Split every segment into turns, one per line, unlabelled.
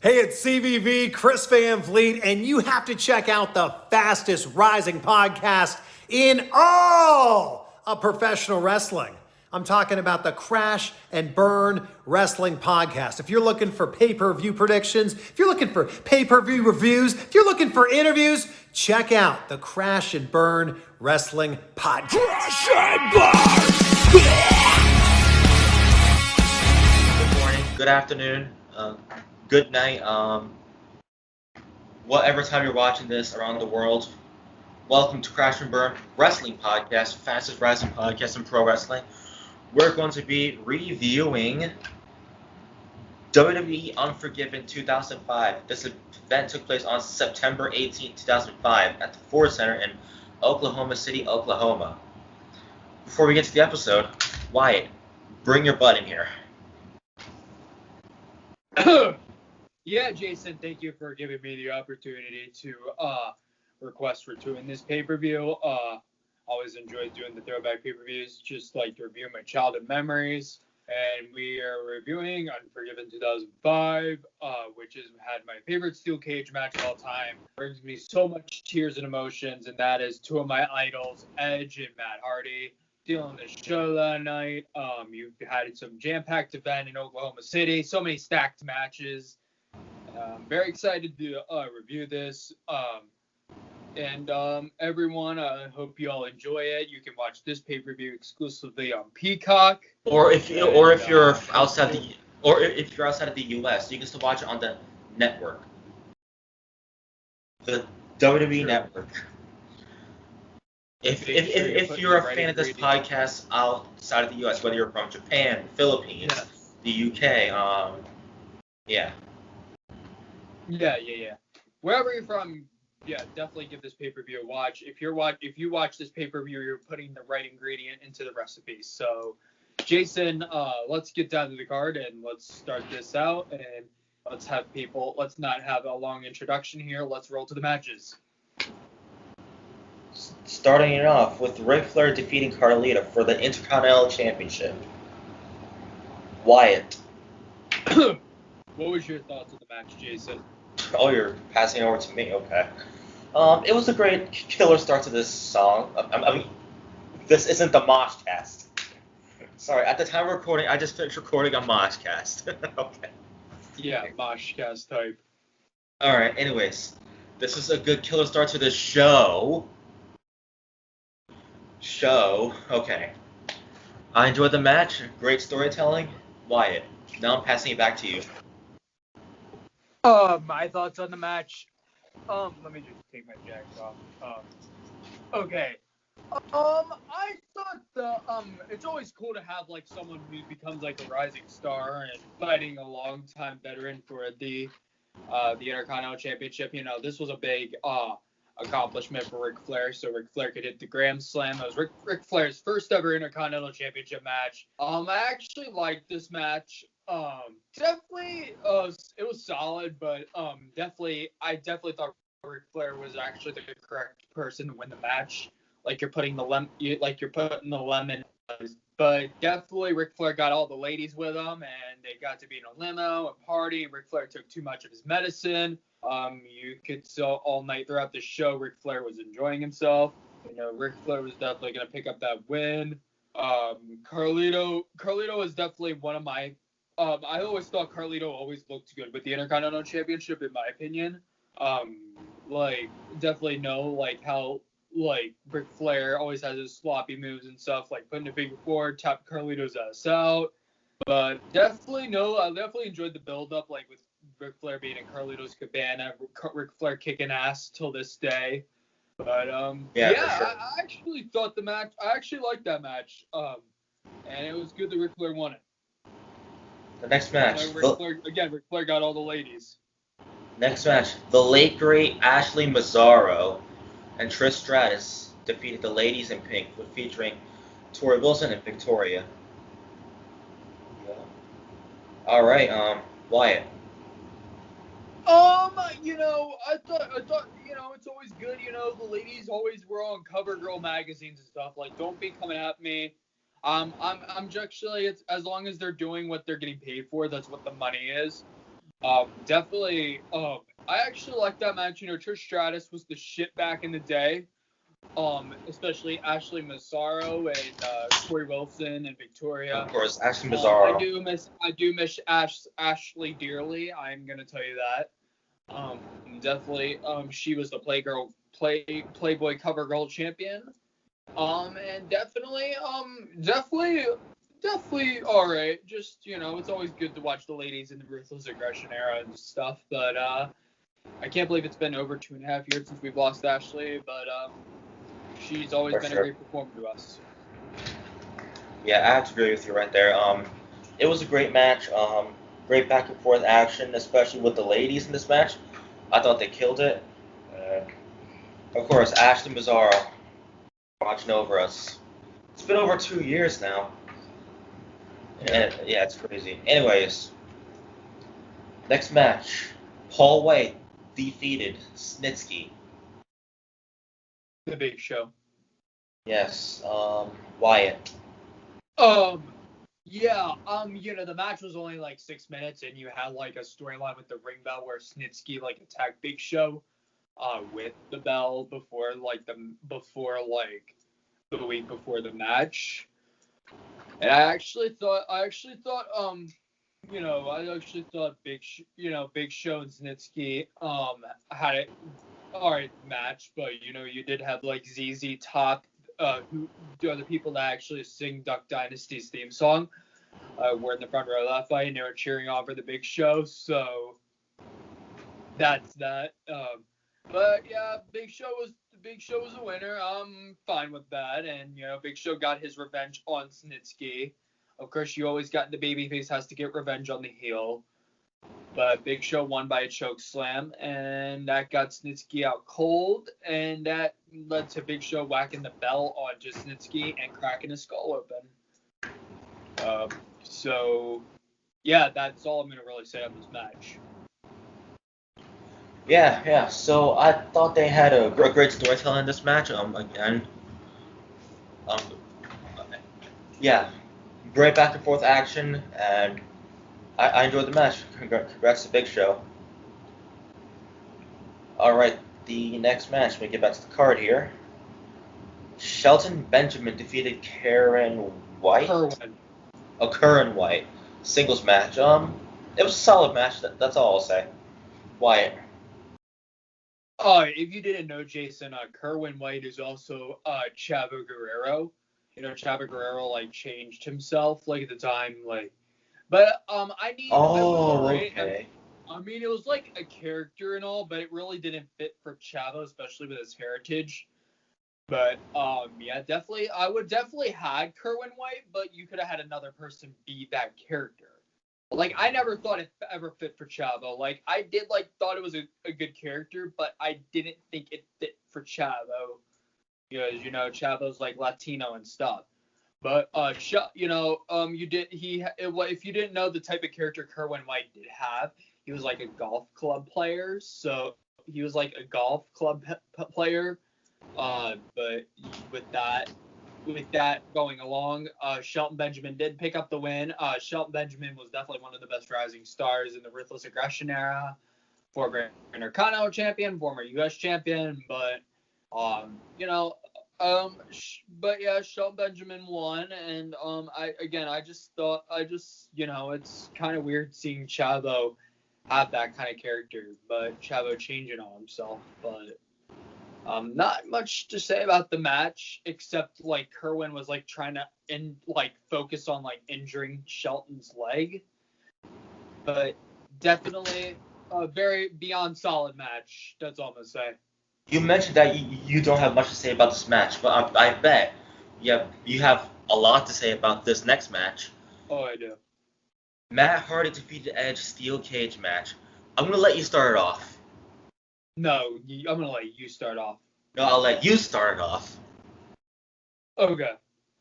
Hey, it's CVV, Chris Van Vliet, and you have to check out the fastest rising podcast in all of professional wrestling. I'm talking about the Crash and Burn Wrestling Podcast. If you're looking for pay-per-view predictions, if you're looking for pay-per-view reviews, if you're looking for interviews, check out the Crash and Burn Wrestling Podcast. Crash and Burn!
Good morning, good afternoon, good night, whatever time you're watching this around the world. Welcome to Crash and Burn Wrestling Podcast, fastest rising podcast in pro wrestling. We're going to be reviewing WWE Unforgiven 2005. This event took place on September 18, 2005 at the Ford Center in Oklahoma City, Oklahoma. Before we get to the episode, Wyatt, bring your butt in here.
Yeah, Jason, thank you for giving me the opportunity to request for doing this pay-per-view. Always enjoyed doing the throwback pay-per-views, just like to review my childhood memories. And we are reviewing Unforgiven 2005, which has had my favorite steel cage match of all time. Brings me so much tears and emotions, and that is two of my idols, Edge and Matt Hardy. Stealing the show that night. You've had some jam-packed event in Oklahoma City, so many stacked matches. I'm very excited to review this. Everyone, I hope you all enjoy it. You can watch this pay-per-view exclusively on Peacock.
Or if you're outside the U.S., you can still watch it on the network, the WWE network. If you're a fan of this podcast outside of the U.S., whether you're from Japan, Philippines, the U.K., yeah.
Wherever you're from, definitely give this pay-per-view a watch. If you watch this payper-view, you're putting the right ingredient into the recipe. So, Jason, let's get down to the card and let's start this out. And let's not have a long introduction here. Let's roll to the matches.
Starting it off with Ric Flair defeating Carlito for the Intercontinental Championship. Wyatt.
What was your thoughts on the match, Jason?
Oh, you're passing over to me. Okay. It was a great killer start to this song. I mean, this isn't the Moshcast. Sorry, at the time of recording, I just finished recording a Moshcast. Okay.
Yeah, Moshcast type.
All right. Anyways, this is a good killer start to this show. Okay. I enjoyed the match. Great storytelling. Wyatt, now I'm passing it back to you.
My thoughts on the match. Let me just take my jacket off. Okay. I thought it's always cool to have like someone who becomes like a rising star and fighting a long-time veteran for the Intercontinental Championship. You know, this was a big accomplishment for Ric Flair, so Ric Flair could hit the Grand Slam. It was Ric Flair's first ever Intercontinental Championship match. I actually liked this match. Definitely, it was solid, but I definitely thought Ric Flair was actually the correct person to win the match. Like you're putting the lemon. But definitely Ric Flair got all the ladies with him, and they got to be in a limo and party. Ric Flair took too much of his medicine. You could tell all night throughout the show, Ric Flair was enjoying himself. You know, Ric Flair was definitely going to pick up that win. Carlito was definitely one of my. I always thought Carlito always looked good with the Intercontinental Championship, in my opinion. Definitely know like how like Ric Flair always has his sloppy moves and stuff, like putting a figure four, tap Carlito's ass out. But I definitely enjoyed the build up, like with Ric Flair being in Carlito's cabana, Ric Flair kicking ass till this day. But
Sure.
I actually thought I actually liked that match. And it was good that Ric Flair won it.
The next match.
Ric Flair got all the ladies.
Next match. The late great Ashley Mazzaro and Trish Stratus defeated the ladies in pink, featuring Tori Wilson and Victoria. Yeah. All right, Wyatt.
I thought, it's always good, the ladies always were on CoverGirl magazines and stuff. Like, don't be coming at me. I'm actually, it's as long as they're doing what they're getting paid for, that's what the money is. Definitely. I actually like that match. Trish Stratus was the shit back in the day. Especially Ashley Massaro and Tori Wilson and Victoria.
Of course, Ashley Massaro.
I do miss Ashley dearly. I'm gonna tell you that. Definitely. She was the Playboy Cover Girl champion. And definitely all right. Just it's always good to watch the ladies in the Ruthless Aggression era and stuff. But I can't believe it's been over 2.5 years since we've lost Ashley. But she's always been a great performer to us.
Yeah, I have to agree with you right there. It was a great match. Great back and forth action, especially with the ladies in this match. I thought they killed it. Of course, Ashley Massaro watching over us. It's been over 2 years now. And yeah, it's crazy. Anyways, next match. Paul Wyatt defeated Snitsky.
The Big Show.
Yes, Wyatt.
Yeah, the match was only like 6 minutes, and you had like a storyline with the ring bell where Snitsky like attacked Big Show, with the bell before the week before the match. And I actually thought Big Show and Snitsky had a alright match, but you did have like ZZ Top, who are the people that actually sing Duck Dynasty's theme song, were in the front row of that fight, and they were cheering on for the Big Show. So that's that. But yeah, Big Show was a winner. I'm fine with that, and Big Show got his revenge on Snitsky. Of course, you always got the babyface has to get revenge on the heel. But Big Show won by a choke slam, and that got Snitsky out cold, and that led to Big Show whacking the bell onto Snitsky and cracking his skull open. So, yeah, that's all I'm going to really say on this match.
Yeah. So I thought they had a great storytelling in this match. Yeah, great back and forth action, and I enjoyed the match. Congrats to Big Show. All right, the next match. Let me get back to the card here. Shelton Benjamin defeated Karen White. Curran White. Singles match. It was a solid match. That's all I'll say. Wyatt.
If you didn't know, Jason, Kerwin White is also Chavo Guerrero. Chavo Guerrero changed himself at the time, But I mean,
okay.
I mean, it was like a character and all, but it really didn't fit for Chavo, especially with his heritage. But yeah, definitely, I would definitely had Kerwin White, but you could have had another person be that character. I never thought it ever fit for Chavo. I did thought it was a good character, but I didn't think it fit for Chavo because Chavo's Latino and stuff. But if you didn't know the type of character Kerwin White did have, he was a golf club player. So he was a golf club player. But with that going along, Shelton Benjamin did pick up the win. Shelton Benjamin was definitely one of the best rising stars in the Ruthless Aggression era. Former Intercontinental champion, former U.S. champion, but but yeah, Shelton Benjamin won, and I just thought it's kind of weird seeing Chavo have that kind of character, but Chavo changing on himself, but. Not much to say about the match, except Kerwin was trying to focus on injuring Shelton's leg, but definitely a very beyond solid match. That's all I'm gonna say.
You mentioned that you don't have much to say about this match, but I bet you have a lot to say about this next match.
Oh, I do.
Matt Hardy defeated Edge steel cage match. I'm gonna let you start it off.
No, I'm gonna let you start off.
No, I'll let you start it off.
Okay,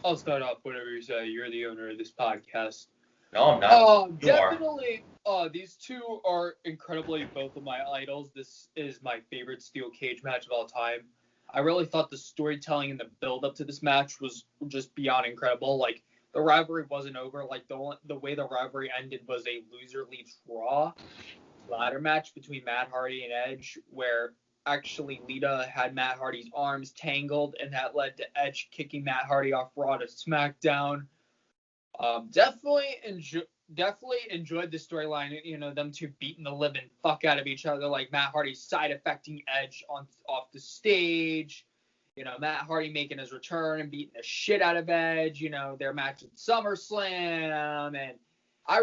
I'll start off whatever you say. You're the owner of this podcast.
No, I'm not. You
definitely. These two are incredibly both of my idols. This is my favorite steel cage match of all time. I really thought the storytelling and the build up to this match was just beyond incredible. The rivalry wasn't over. The way the rivalry ended was a loser leaves Raw. ladder match between Matt Hardy and Edge, where actually Lita had Matt Hardy's arms tangled, and that led to Edge kicking Matt Hardy off Raw to SmackDown. Definitely enjoyed the storyline. You know, them two beating the living fuck out of each other, like Matt Hardy side affecting Edge off the stage. You know, Matt Hardy making his return and beating the shit out of Edge. You know, their match at SummerSlam, and I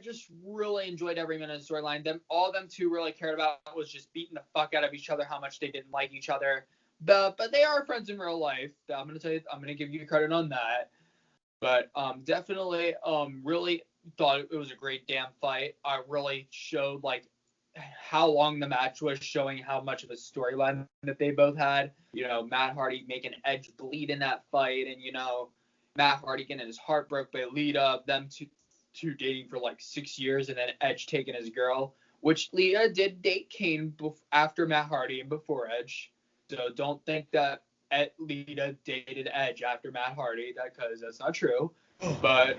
just really enjoyed every minute of the storyline. All them two really cared about was just beating the fuck out of each other, how much they didn't like each other. But they are friends in real life. I'm gonna give you credit on that. But definitely really thought it was a great damn fight. I really showed like how long the match was, showing how much of a storyline that they both had. You know, Matt Hardy making Edge bleed in that fight, and you know, Matt Hardy getting his heart broke by Lita, them two dating for like 6 years, and then Edge taking his girl, which Lita did date Kane after Matt Hardy and before Edge. So don't think that Lita dated Edge after Matt Hardy, because that's not true. But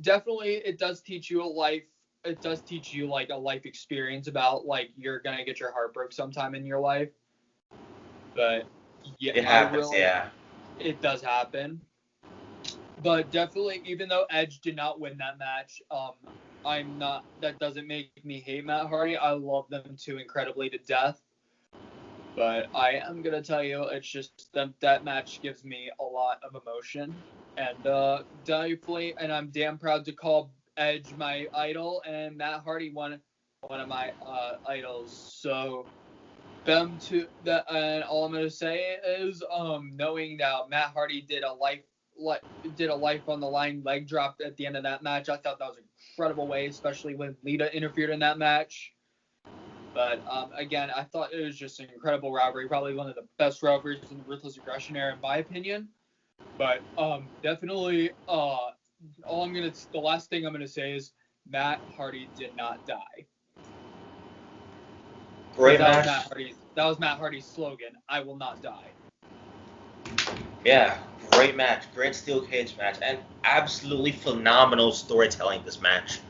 definitely it does teach you like a life experience about like you're gonna get your heart broke sometime in your life. That
it happens, yeah.
It does happen. But definitely, even though Edge did not win that match, that doesn't make me hate Matt Hardy. I love them two incredibly to death. But I am going to tell you, it's just that match gives me a lot of emotion. And definitely, and I'm damn proud to call Edge my idol, and Matt Hardy one of my idols. So them two, and all I'm going to say is, knowing that Matt Hardy did a life on the line leg drop at the end of that match, I thought that was an incredible way, especially when Lita interfered in that match. But again, I thought it was just an incredible rivalry, probably one of the best rivalries in the Ruthless Aggression era, in my opinion. But definitely, the last thing I'm gonna say is Matt Hardy did not die.
Great match.
That was Matt Hardy's slogan: "I will not die."
Yeah, great match, great steel cage match, and absolutely phenomenal storytelling this match.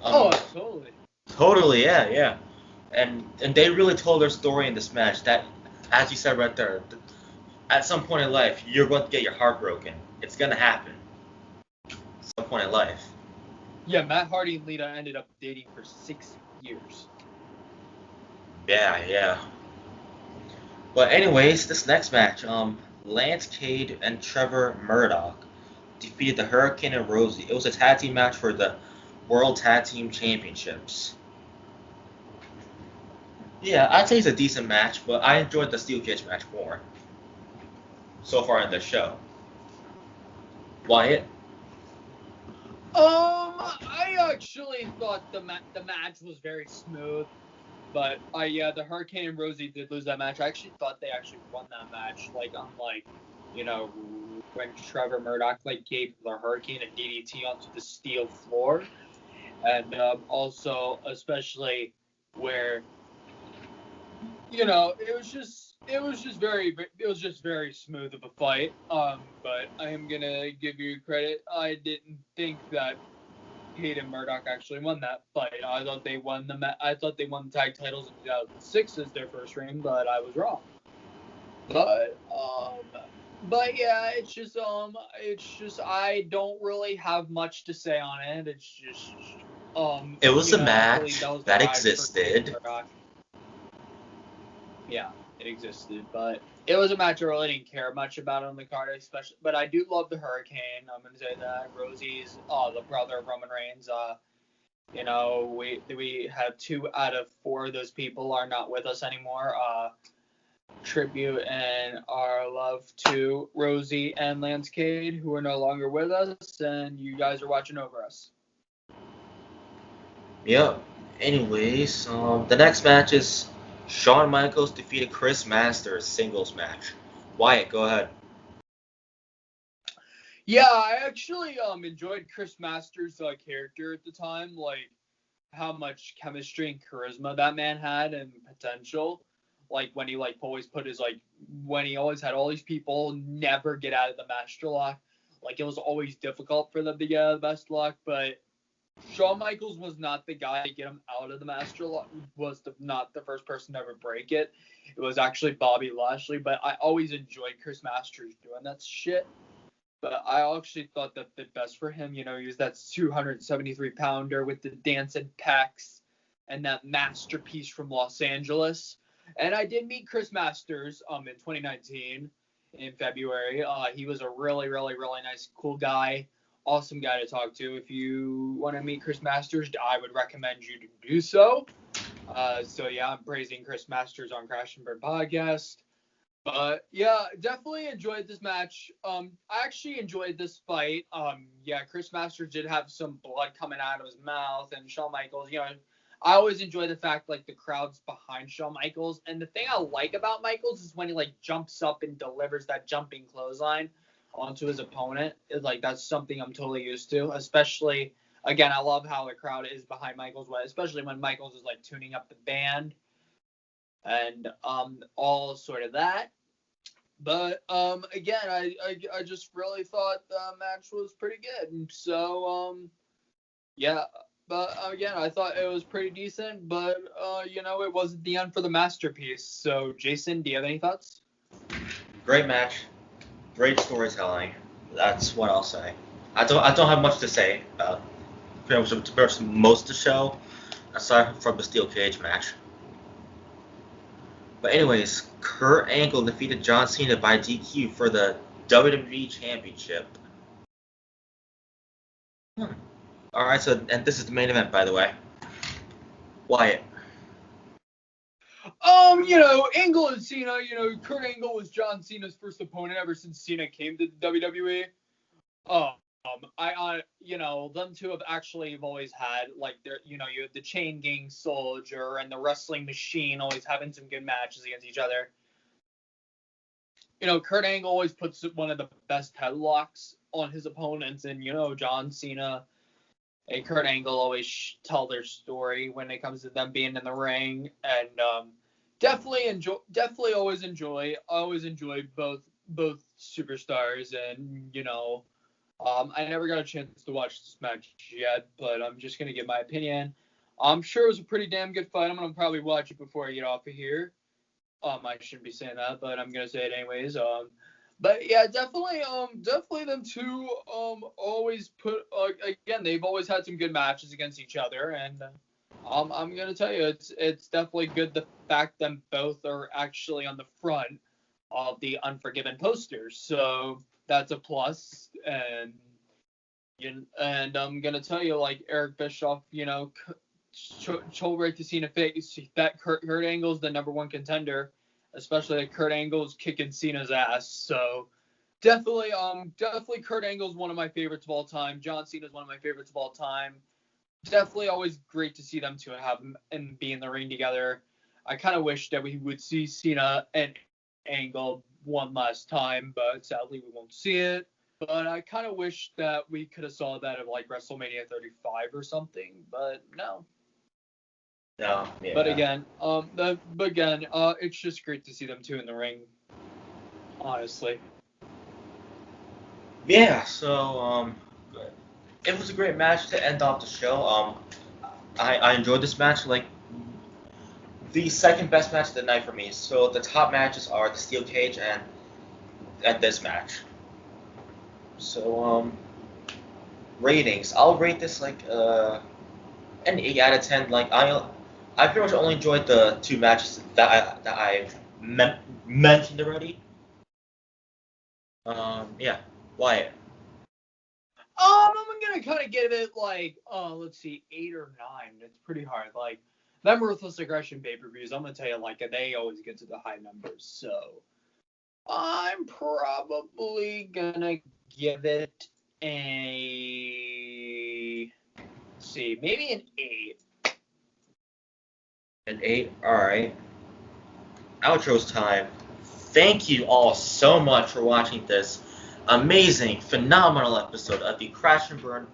Totally.
Totally, yeah. And they really told their story in this match that, as you said right there, at some point in life, you're going to get your heart broken. It's going to happen. At some point in life.
Yeah, Matt Hardy and Lita ended up dating for 6 years.
Yeah. But anyways, this next match, Lance Cade and Trevor Murdoch defeated the Hurricane and Rosie. It was a tag team match for the World Tag Team Championships. Yeah, I'd say it's a decent match, but I enjoyed the steel cage match more so far in the show. Wyatt?
I actually thought the match was very smooth, but the Hurricane and Rosie did lose that match. I actually thought they actually won that match, like unlike, you know, when Trevor Murdoch gave the Hurricane a DDT onto the steel floor, and also especially where, you know, it was just very smooth of a fight. But I am gonna give you credit. I didn't think that Cade and Murdoch actually won that fight. I thought they won the tag titles in 2006 as their first reign, but I was wrong. But yeah, it's just I don't really have much to say on it. It's just
it was a match that existed.
Yeah, it existed, but it was a match I really didn't care much about on the card, especially. But I do love the Hurricane. I'm gonna say that Rosie's the brother of Roman Reigns. You know, we have 2 out of 4 of those people are not with us anymore. Tribute and our love to Rosie and Lance Cade, who are no longer with us, and you guys are watching over us.
Yep. Anyways, the next match is Shawn Michaels defeated Chris Masters singles match. Wyatt, go ahead.
Yeah, I actually enjoyed Chris Masters' character at the time, like how much chemistry and charisma that man had and potential. Like when he always put his when he always had all these people never get out of the master lock. Like it was always difficult for them to get out of the master lock, but Shawn Michaels was not the guy to get him out of the master lock, not the first person to ever break it. It was actually Bobby Lashley, but I always enjoyed Chris Masters doing that shit. But I actually thought that fit best for him. He was that 273-pounder with the dancing pecs and that masterpiece from Los Angeles. And I did meet Chris Masters in 2019 in February. He was a really, really, really nice, cool guy. Awesome guy to talk to. If you want to meet Chris Masters, I would recommend you to do so. So yeah, I'm praising Chris Masters on Crash and Burn podcast. But yeah, definitely enjoyed this match. I actually enjoyed this fight. Yeah, Chris Masters did have some blood coming out of his mouth, and Shawn Michaels, I always enjoy the fact like the crowd's behind Shawn Michaels. And the thing I like about Michaels is when he like jumps up and delivers that jumping clothesline onto his opponent. It's like that's something I'm totally used to. Especially again, I love how the crowd is behind Michaels, especially when Michaels is like tuning up the band and all sort of that. But again, I just really thought the match was pretty good. And so yeah. But again, I thought it was pretty decent, but it wasn't the end for the masterpiece. So, Jason, do you have any thoughts?
Great match, great storytelling. That's what I'll say. I don't have much to say about pretty much most of the show, aside from the steel cage match. But anyways, Kurt Angle defeated John Cena by DQ for the WWE Championship. Alright, and this is the main event, by the way. Wyatt.
Angle and Cena, Kurt Angle was John Cena's first opponent ever since Cena came to the WWE. Them two have actually always had, like, you had the Chain Gang Soldier and the Wrestling Machine always having some good matches against each other. Kurt Angle always puts one of the best headlocks on his opponents, and, John Cena and Kurt Angle always tell their story when it comes to them being in the ring, and definitely always enjoy both superstars, and I never got a chance to watch this match yet, but I'm just gonna give my opinion. I'm sure it was a pretty damn good fight. I'm gonna probably watch it before I get off of here. I shouldn't be saying that, but I'm gonna say it anyways. But yeah, definitely them two always put again. They've always had some good matches against each other, and I'm gonna tell you, it's definitely good the fact them both are actually on the front of the Unforgiven posters, so that's a plus. And I'm gonna tell you, like Eric Bischoff, told right to Cena face that Kurt Angle's the number one contender. Especially like Kurt Angle's kicking Cena's ass. So definitely Kurt Angle's one of my favorites of all time. John Cena's one of my favorites of all time. Definitely always great to see them two have them and be in the ring together. I kind of wish that we would see Cena and Angle one last time, but sadly we won't see it. But I kind of wish that we could have saw that at like WrestleMania 35 or something, but no.
No, yeah.
But again, it's just great to see them two in the ring. Honestly.
Yeah. So it was a great match to end off the show. I enjoyed this match. Like the second best match of the night for me. So the top matches are the steel cage and this match. So ratings. I'll rate this like an 8 out of 10. Like I pretty much only enjoyed the two matches that I've mentioned already. Yeah, Wyatt.
I'm gonna kind of give it like, let's see, 8 or 9. It's pretty hard. Like them Ruthless Aggression pay-per-views, I'm gonna tell you, like they always get to the high numbers. So I'm probably gonna give it maybe an 8.
An 8, alright. Outro's time. Thank you all so much for watching this amazing, phenomenal episode of the Crash and Burn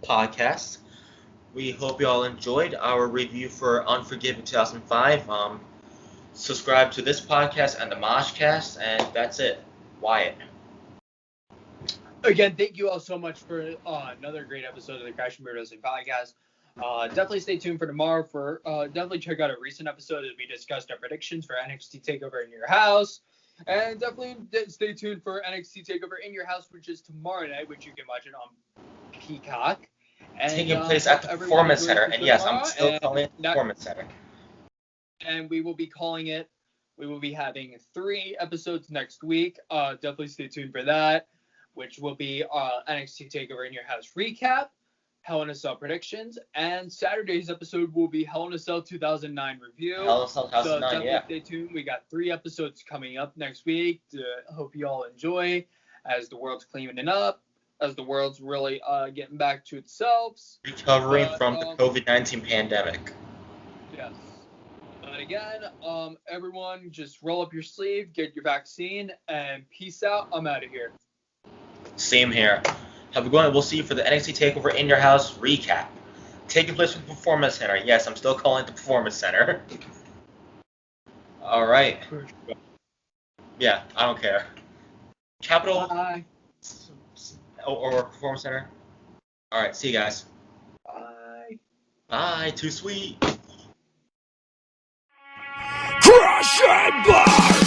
podcast. We hope you all enjoyed our review for Unforgiven 2005. Subscribe to this podcast and the Moshcast, and that's it. Wyatt.
Again, thank you all so much for another great episode of the Crash and Burn Wrestling Podcast. Definitely stay tuned for tomorrow. Definitely check out a recent episode as we discussed our predictions for NXT Takeover in Your House, and definitely stay tuned for NXT Takeover in Your House, which is tomorrow night, which you can watch it on Peacock. And,
Taking place at the Performance Center, and yes, I'm still calling it the Performance Center.
And we will be calling it. We will be having 3 episodes next week. Definitely stay tuned for that, which will be NXT Takeover in Your House recap, Hell in a Cell predictions, and Saturday's episode will be Hell in a Cell 2009 review.
Hell in a Cell 2009,
so definitely stay tuned. We got 3 episodes coming up next week. Hope you all enjoy as the world's cleaning up, as the world's really getting back to itself.
Recovering from the COVID-19 pandemic.
Yes. But again, everyone, just roll up your sleeve, get your vaccine, and peace out. I'm out of here.
Same here. Have a good one. We'll see you for the NXT TakeOver in Your House recap. Taking place at the Performance Center. Yes, I'm still calling it the Performance Center. All right. Yeah, I don't care. Capital
Bye.
or Performance Center. All right, see you guys.
Bye.
Bye. Too sweet.
Crush and burn!